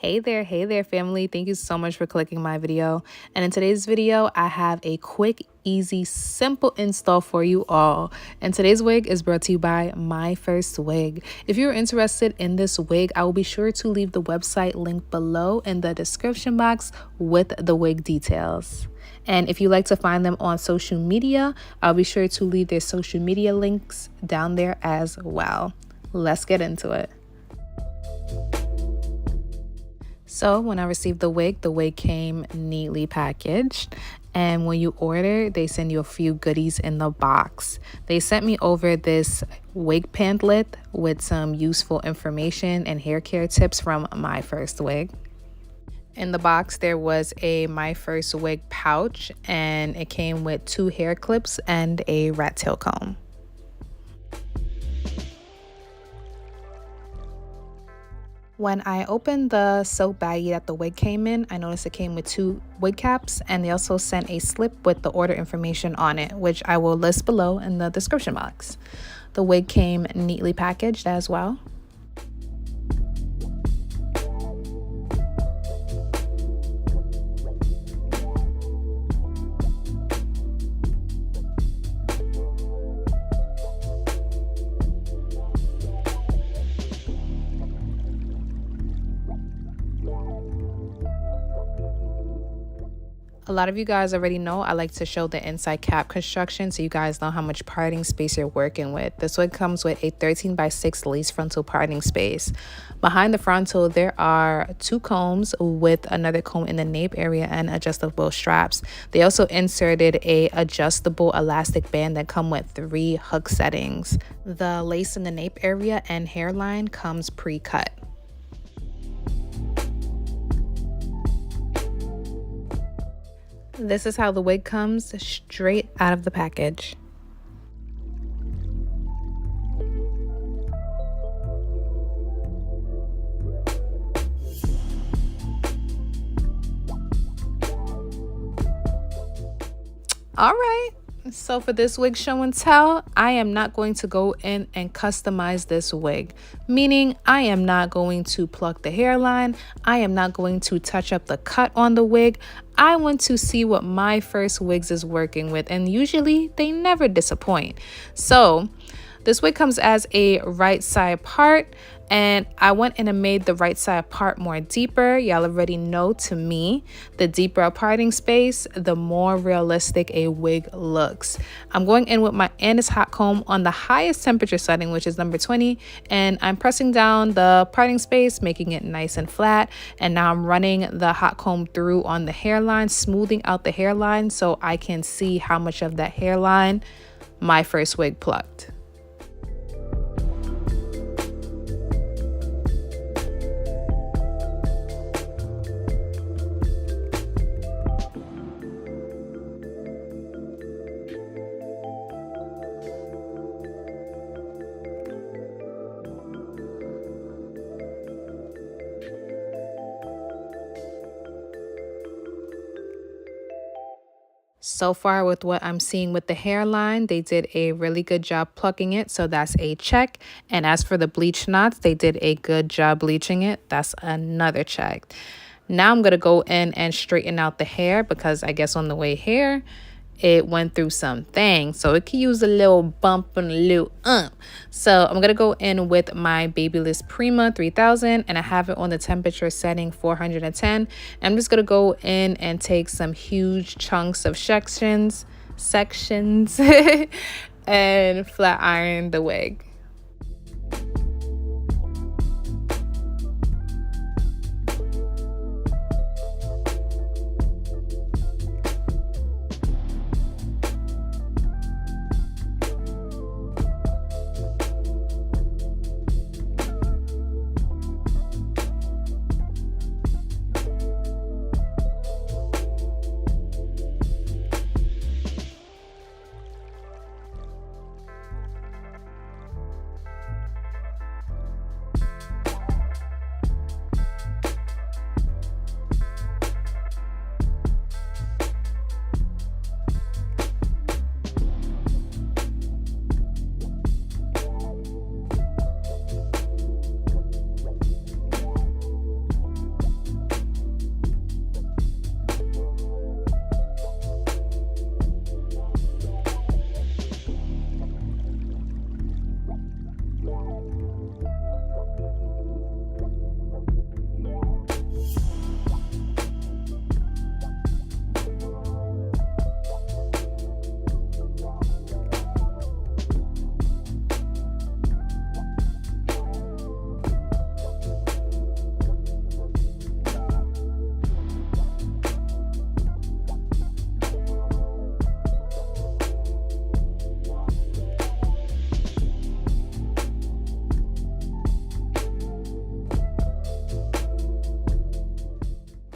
Hey there family. Thank you so much for clicking my video. And in today's video, I have a quick, easy, simple install for you all. And today's wig is brought to you by Myfirstwig. If you're interested in this wig, I will be sure to leave the website link below in the description box with the wig details. And if you like to find them on social media, I'll be sure to leave their social media links down there as well. Let's get into it. So when I received the wig came neatly packaged. And when you order, they send you a few goodies in the box. They sent me over this wig pamphlet with some useful information and hair care tips from Myfirstwig. In the box, there was a Myfirstwig pouch, and it came with 2 hair clips and a rat tail comb. When I opened the soap baggie that the wig came in, I noticed it came with 2 wig caps, and they also sent a slip with the order information on it, which I will list below in the description box. The wig came neatly packaged as well. A lot of you guys already know I like to show the inside cap construction so you guys know how much parting space you're working with. This wig comes with a 13x6 lace frontal parting space. Behind the frontal, there are 2 combs with another comb in the nape area and adjustable straps. They also inserted a adjustable elastic band that come with 3 hook settings. The lace in the nape area and hairline comes pre-cut. This is how the wig comes straight out of the package. All right. So for this wig show and tell, I am not going to go in and customize this wig, meaning I am not going to pluck the hairline. I am not going to touch up the cut on the wig. I want to see what Myfirstwigs is working with, and usually they never disappoint. So this wig comes as a right side part, and I went in and made the right side part more deeper. Y'all already know, to me, the deeper a parting space, the more realistic a wig looks. I'm going in with my Annis hot comb on the highest temperature setting, which is number 20, and I'm pressing down the parting space, making it nice and flat. And now I'm running the hot comb through on the hairline, smoothing out the hairline so I can see how much of that hairline Myfirstwig plucked. So far with what I'm seeing with the hairline, they did a really good job plucking it, so that's a check. And as for the bleach knots, they did a good job bleaching it. That's another check. Now I'm going to go in and straighten out the hair because I guess on the way here, it went through some things, so it could use a little bump and a little So I'm gonna go in with my Babyliss Prima 3000, and I have it on the temperature setting 410. I'm just gonna go in and take some huge chunks of sections and flat iron the wig.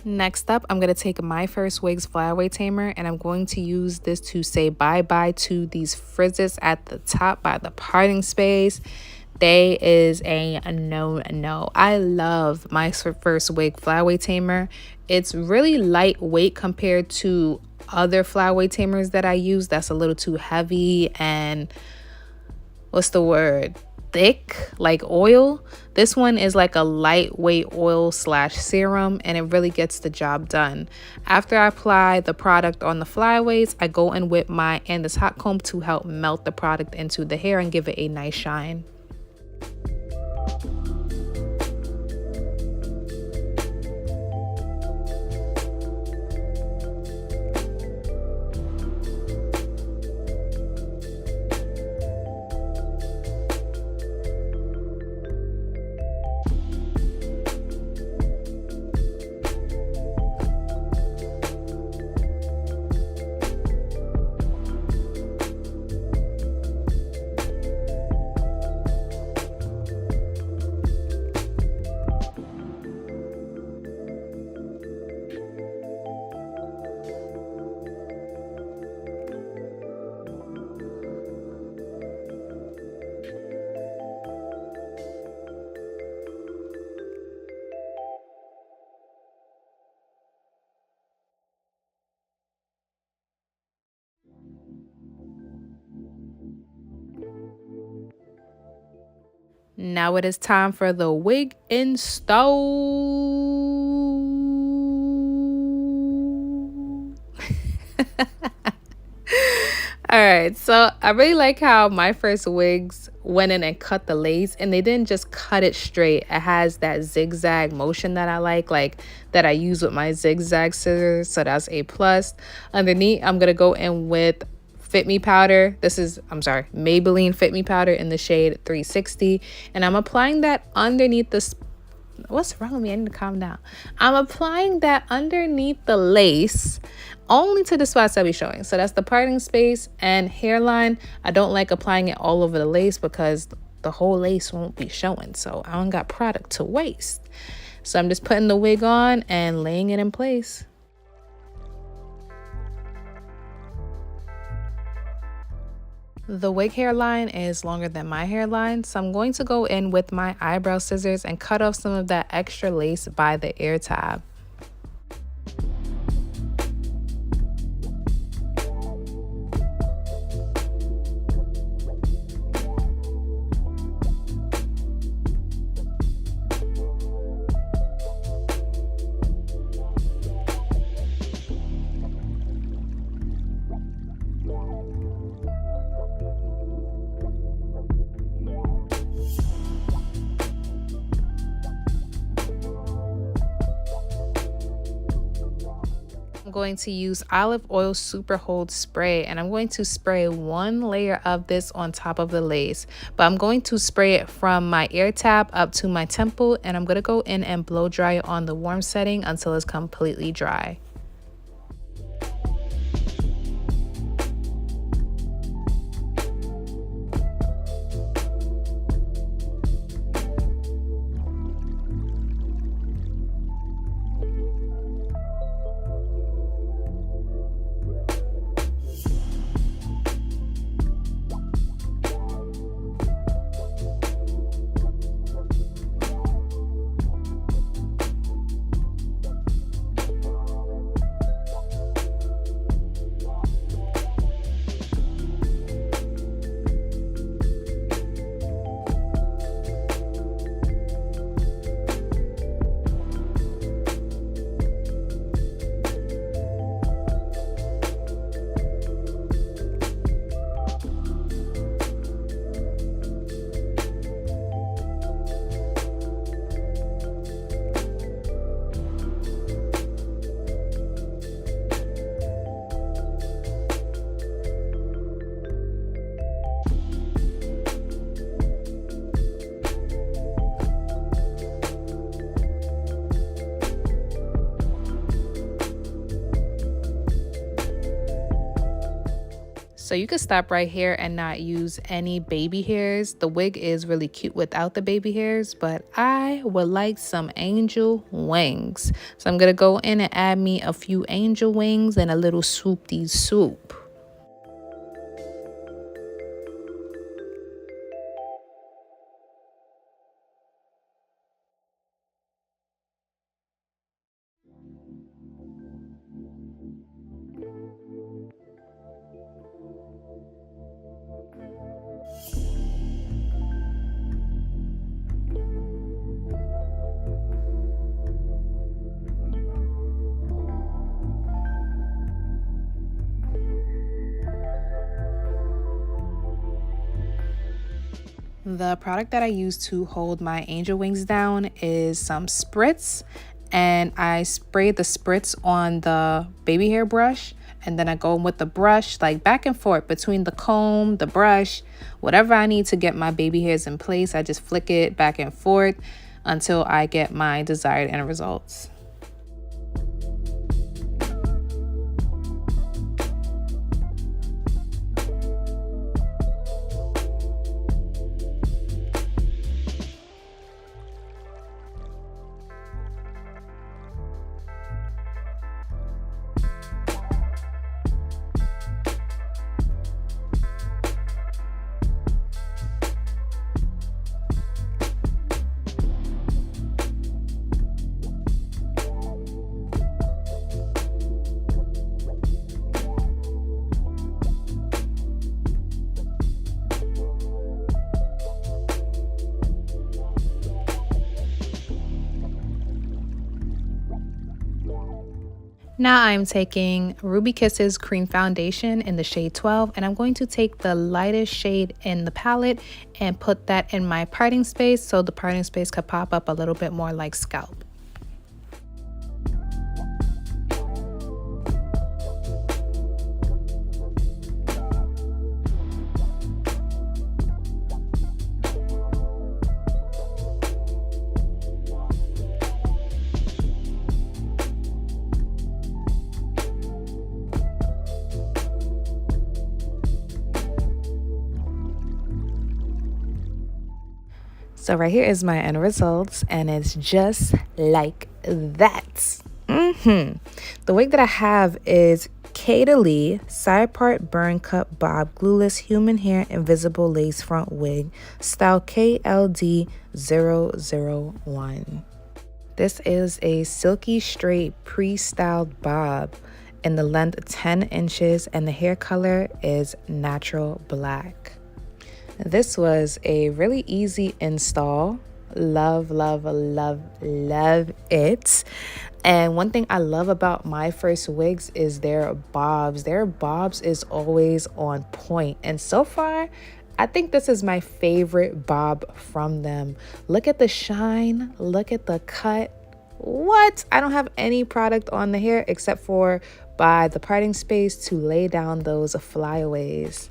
Next up, I'm going to take Myfirstwig's flyaway tamer, and I'm going to use this to say bye-bye to these frizzes at the top by the parting space. They is a no. I love Myfirstwig flyaway tamer. It's really lightweight compared to other flyaway tamers that I use. That's a little too heavy and what's the word? Thick, like oil. This one is like a lightweight oil / serum, and it really gets the job done. After I apply the product on the flyaways, I go in with my 𝐼𝐢𝐾 hot comb to help melt the product into the hair and give it a nice shine. Now it is time for the wig install. All right, so I really like how Myfirstwigs went in and cut the lace, and they didn't just cut it straight. It has that zigzag motion that I like that I use with my zigzag scissors, so that's a plus. Underneath, I'm gonna go in with Fit Me powder. This is, Maybelline Fit Me powder in the shade 360, and I'm applying that underneath the what's wrong with me? I need to calm down. I'm applying that underneath the lace, only to the spots I'll be showing. So that's the parting space and hairline. I don't like applying it all over the lace because the whole lace won't be showing, so I don't got product to waste. So I'm just putting the wig on and laying it in place. The wig hairline is longer than my hairline, so I'm going to go in with my eyebrow scissors and cut off some of that extra lace by the ear tab. I'm going to use olive oil super hold spray, and I'm going to spray one layer of this on top of the lace, but I'm going to spray it from my ear tab up to my temple, and I'm going to go in and blow dry it on the warm setting until it's completely dry. So you could stop right here and not use any baby hairs. The wig is really cute without the baby hairs, but I would like some angel wings. So I'm gonna go in and add me a few angel wings and a little swoop-dee-swoop. The product that I use to hold my angel wings down is some spritz, and I spray the spritz on the baby hair brush, and then I go with the brush like back and forth between the comb, the brush, whatever I need to get my baby hairs in place. I just flick it back and forth until I get my desired end results. Now I'm taking Ruby Kisses Cream Foundation in the shade 12, and I'm going to take the lightest shade in the palette and put that in my parting space so the parting space could pop up a little bit more like scalp. So right here is my end results, and it's just like that. The wig that I have is Kaayladee side part burn cut bob glueless human hair invisible lace front wig, style Kaayladee 001. This is a silky straight pre-styled bob in the length 10 inches, and the hair color is natural black. This was a really easy install. Love, love, love, love it. And one thing I love about Myfirstwigs is their bobs. Their bobs is always on point. And so far, I think this is my favorite bob from them. Look at the shine. Look at the cut. What? I don't have any product on the hair except for by the parting space to lay down those flyaways.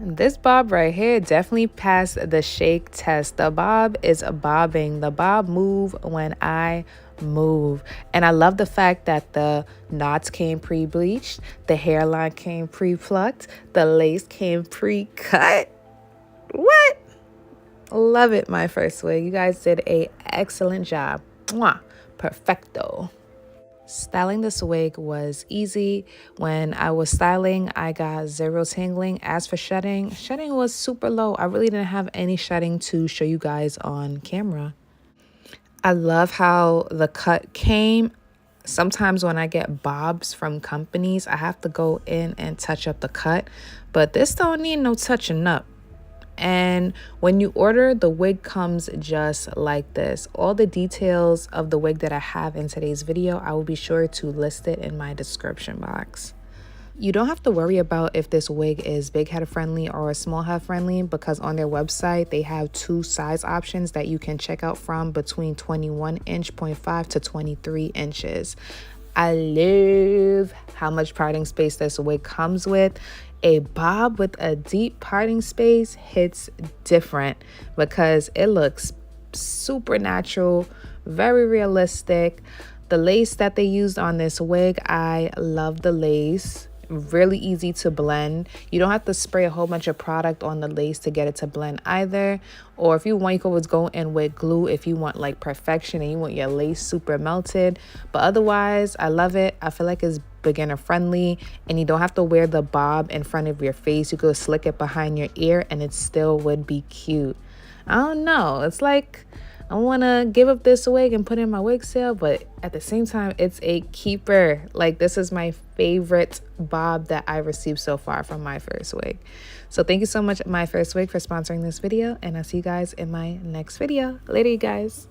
This bob right here definitely passed the shake test. The bob is bobbing. The bob move when I move. And I love the fact that the knots came pre-bleached, the hairline came pre-plucked, the lace came pre-cut. What? Love it, Myfirstwig. You guys did an excellent job. Mwah. Perfecto. Styling this wig was easy. When I was styling, I got zero tangling. As for shedding was super low. I really didn't have any shedding to show you guys on camera. I love how the cut came. Sometimes when I get bobs from companies, I have to go in and touch up the cut, but this don't need no touching up. And when you order, the wig comes just like this. All the details of the wig that I have in today's video, I will be sure to list it in my description box. You don't have to worry about if this wig is big head friendly or small head friendly, because on their website they have two size options that you can check out from, between 21 inch 0.5 to 23 inches. I love how much parting space this wig comes with. A bob with a deep parting space hits different because it looks super natural, very realistic. The lace that they used on this wig, I love the lace. really easy to blend. You don't have to spray a whole bunch of product on the lace to get it to blend either. Or if you want, you can always go in with glue if you want like perfection and you want your lace super melted. But otherwise, I love it. I feel like it's beginner friendly, and you don't have to wear the bob in front of your face. You could slick it behind your ear and it still would be cute. I don't know, it's like I want to give up this wig and put it in my wig sale, but at the same time, it's a keeper. Like, this is my favorite bob that I received so far from Myfirstwig. So thank you so much, Myfirstwig, for sponsoring this video, and I'll see you guys in my next video. Later, you guys.